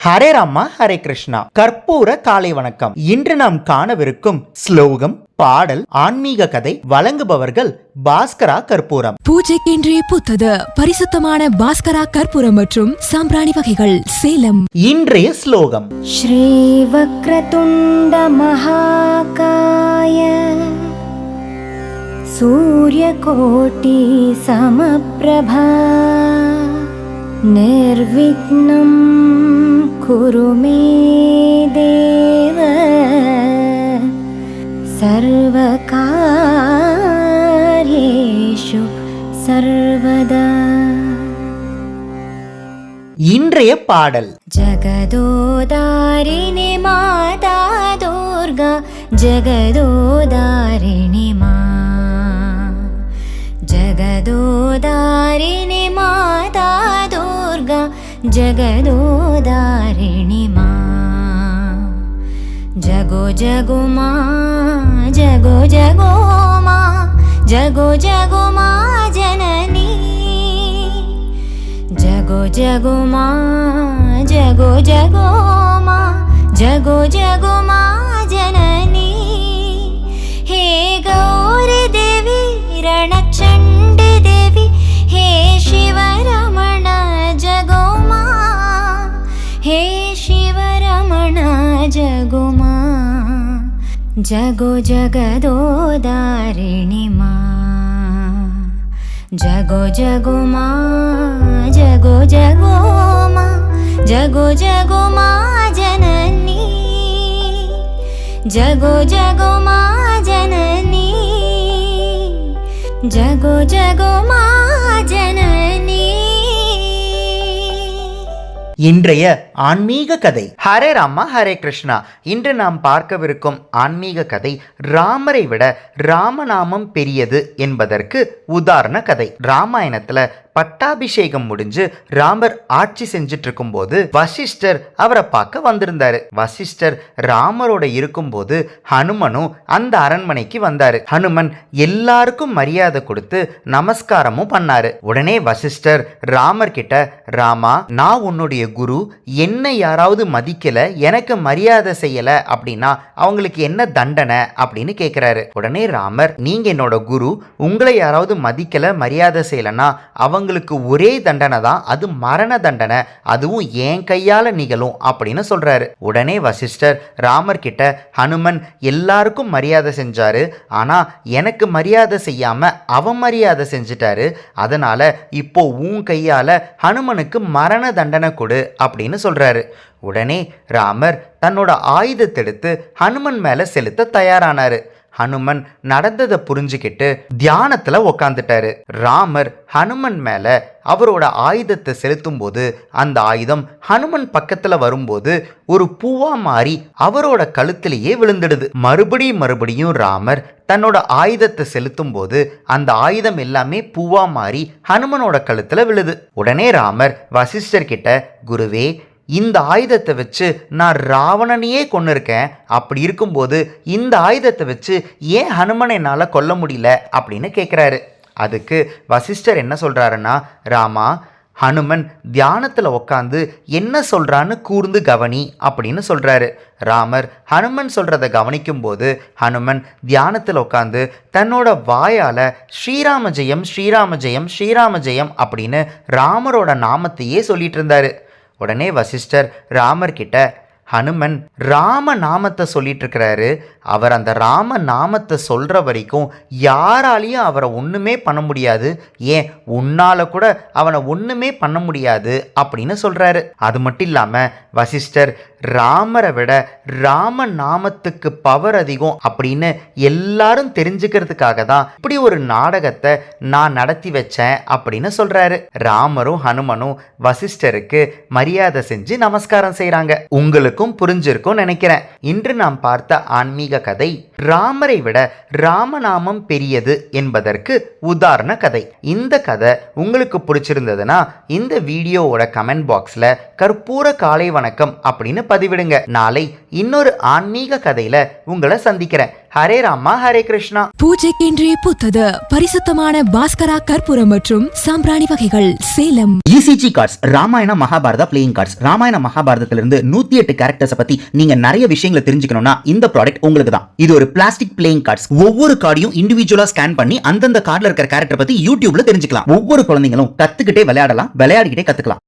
ஹரே ராமா ஹரே கிருஷ்ணா. கற்பூர காலை வணக்கம். இன்று நாம் காணவிருக்கும் ஸ்லோகம், பாடல், ஆன்மீக கதை வழங்குபவர்கள் பாஸ்கரா கற்பூரம். பூஜைக்கென்றே புத்தது பரிசுத்தமான பாஸ்கரா கற்பூரம் மற்றும் சாம்பிராணி வகைகள், சேலம். இன்றைய ஸ்லோகம்: ஸ்ரீ வக்ரதுண்ட மகாகாய சூரியகோட்டி சமப்ரபா நிர்விக்னம் குரு மே தேவ சர்வகார்யேஷு சர்வதா. இன்றைய பாடல்: ஜகதோதாரிணி மாதா துர்கா ஜகதோதாரிணி மா, ஜகதோதாரிணி மாதா துர்கா ஜகதோதாரிணி மா. ஜகோ ஜகோ மா, ஜகோ ஜகோ மா, ஜகோ ஜகோ மா ஜனனி, ஜகோ ஜகோ மா, ஜகோ ஜகோ மா, ஜகோ ஜகோ மா ஜனனி. ஹே கௌரி தேவி ரணச்சண்டி தேவி, ஹே சிவரமண ஜகோ மா, ஹே சிவரமண ஜகோ மா. ஜகோ ஜகதோதாரிணி மா, ஜகோ ஜகோ மா, ஜகோ ஜகோ மா, ஜகோ ஜகோ மா ஜனனி, ஜகோ ஜகோ மா ஜனனி, ஜகோ ஜகோ மா ஜனனி. இன்றைய ஆன்மீக கதை. ஹரே ராமா ஹரே கிருஷ்ணா. இன்று நாம் பார்க்கவிருக்கும் ஆன்மீக கதை ராமரை விட ராமநாமம் பெரியது என்பதற்கு உதாரண கதை. ராமாயணத்துல பட்டாபிஷேகம் முடிஞ்சு ராமர் ஆட்சி செஞ்சிட்டு இருக்கும் போது வசிஷ்டர் அவரை பார்க்க வந்திருந்தாரு. வசிஷ்டர் ராமரோட இருக்கும்போது ஹனுமனும் அந்த அரண்மனைக்கு வந்தாரு. ஹனுமன் எல்லாருக்கும் மரியாதை கொடுத்து நமஸ்காரமும் பண்ணாரு. உடனே வசிஷ்டர் ராமர் கிட்ட, ராமா, நான் உன்னுடைய குரு, என்னை யாராவது மதிக்கல, எனக்கு மரியாதை செய்யல அப்படின்னா அவங்களுக்கு என்ன தண்டனை அப்படின்னு கேட்கிறாரு. உடனே ராமர், நீங்க என்னோட குரு, உங்களை யாராவது மதிக்கல, மரியாதை செய்யலன்னா அவங்களுக்கு ஒரே தண்டனை தான், அது மரண தண்டனை, அதுவும் என் கையால நிகழும் அப்படின்னு சொல்றாரு. உடனே வசிஷ்டர் ராமர் கிட்ட, ஹனுமன் எல்லாருக்கும் மரியாதை செஞ்சாரு, ஆனா எனக்கு மரியாதை செய்யாம அவமரியாதை செஞ்சிட்டாரு, அதனால இப்போ உன் கையால ஹனுமனுக்கு மரண தண்டனை கொடு அப்படின்னு சொல்றாரு. உடனே ராமர் தன்னோட ஆயுதத்தை எடுத்து ஹனுமன் மேல செலுத்த தயாரானாரு. ஹனுமன் நடந்ததை புரிஞ்சுக்கிட்டு தியானத்துல உக்காந்துட்டாரு. ராமர் ஹனுமன் மேல அவரோட ஆயுதத்தை செலுத்தும் போது அந்த ஆயுதம் ஹனுமன் பக்கத்துல வரும்போது ஒரு பூவா மாறி அவரோட கழுத்திலேயே விழுந்துடுது. மறுபடியும் ராமர் தன்னோட ஆயுதத்தை செலுத்தும் போது அந்த ஆயுதம் எல்லாமே பூவா மாறி ஹனுமனோட கழுத்துல விழுது. உடனே ராமர் வசிஷ்டர் கிட்ட, குருவே, இந்த ஆயுதத்தை வச்சு நான் ராவணனையே கொண்டு இருக்கேன், அப்படி இருக்கும்போது இந்த ஆயுதத்தை வச்சு ஏன் ஹனுமனை என்னால் கொல்ல முடியல அப்படின்னு கேட்குறாரு. அதுக்கு வசிஷ்டர் என்ன சொல்கிறாருன்னா, ராமா, ஹனுமன் தியானத்தில் உட்காந்து என்ன சொல்கிறான்னு கூர்ந்து கவனி அப்படின்னு சொல்கிறாரு. ராமர் ஹனுமன் சொல்கிறத கவனிக்கும் போது ஹனுமன் தியானத்தில் உட்காந்து தன்னோட வாயால் ஸ்ரீராம ஜெயம் ஸ்ரீராம ஜெயம் ஸ்ரீராம ஜெயம் அப்படின்னு ராமரோட நாமத்தையே சொல்லிட்டு இருந்தாரு. உடனே வசிஷ்டர் ராமர் கிட்ட, ஹனுமன் ராம நாமத்தை சொல்லிட்டு இருக்கிறாரு, அவர் அந்த ராம நாமத்தை சொல்கிற வரைக்கும் யாராலையும் அவரை ஒன்றுமே பண்ண முடியாது, ஏன் உன்னால கூட அவனை ஒன்றுமே பண்ண முடியாது அப்படின்னு சொல்கிறாரு. அது மட்டும் இல்லாமல் வசிஷ்டர் ராமரை விட ராம நாமத்துக்கு பவர் அதிகம் அப்படின்னு எல்லாரும் தெரிஞ்சுக்கிறதுக்காக தான் இப்படி ஒரு நாடகத்தை நான் நடத்தி வச்சேன் அப்படின்னு சொல்கிறாரு. ராமரும் ஹனுமனும் வசிஷ்டருக்கு மரியாதை செஞ்சு நமஸ்காரம் செய்கிறாங்க. உங்களுக்கும் புரிஞ்சிருக்கும் நினைக்கிறேன். இன்று நாம் பார்த்த ஆன்மீக கதை ராமரை விட ராமநாமம் பெரியது என்பதற்கு உதாரண கதை. இந்த கதை உங்களுக்கு பிடிச்சிருந்ததுன்னா இந்த வீடியோவோட கமெண்ட் பாக்ஸில் கற்பூர காலை வணக்கம் அப்படின்னு பதிவிடுங்க. நாளை இன்னொரு ஆன்மீக கதையில உங்களை சந்திக்கிறேன். ஹரே ராமா ஹரே கிருஷ்ணா. பூஜைக்கென்றே பூத்தது பரிசுத்தமான பாஸ்கரா கற்பூரம் மற்றும் சாம்பிராணி வகைகள் Salem. ECG cards Ramayana Mahabharata playing cards. Ramayana மகாபாரதத்திலிருந்து 108 கேரக்டர்ஸ் பத்தி நீங்க நிறைய விஷயங்களை தெரிஞ்சுக்கணும்னா இந்த ப்ராடக்ட் உங்களுக்கு தான். இது ஒரு பிளாஸ்டிக் பிளேயிங் கார்ட்ஸ். ஒவ்வொரு கார்டையும் இண்டிவிஜுவலா ஸ்கேன் பண்ணி அந்தந்த கார்டுல இருக்கிற கேரக்டர் பத்தி யூடியூப்ல தெரிஞ்சுக்கலாம். ஒவ்வொரு குழந்தைங்களும் கத்துக்கிட்டே விளையாடலாம், விளையாடிக்கிட்டே கத்துக்கலாம்.